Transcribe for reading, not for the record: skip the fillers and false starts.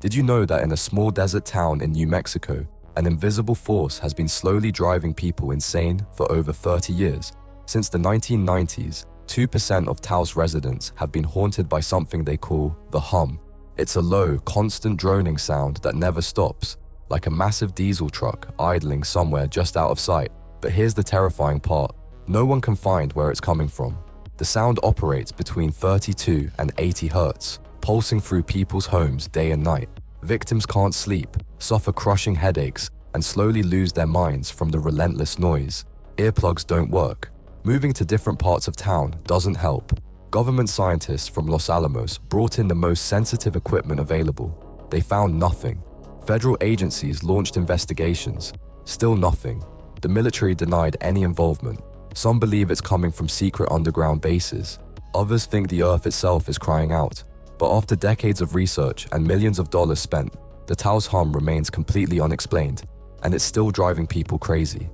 Did you know that in a small desert town in New Mexico, an invisible force has been slowly driving people insane for over 30 years? Since the 1990s, 2% of Taos residents have been haunted by something they call the hum. It's a low, constant droning sound that never stops, like a massive diesel truck idling somewhere just out of sight. But here's the terrifying part. No one can find where it's coming from. The sound operates between 32 and 80 hertz, pulsing through people's homes day and night. Victims can't sleep, suffer crushing headaches, and slowly lose their minds from the relentless noise. Earplugs don't work. Moving to different parts of town doesn't help. Government scientists from Los Alamos brought in the most sensitive equipment available. They found nothing. Federal agencies launched investigations. Still nothing. The military denied any involvement. Some believe it's coming from secret underground bases. Others think the earth itself is crying out. But after decades of research and millions of dollars spent, the Taos hum remains completely unexplained, and it's still driving people crazy.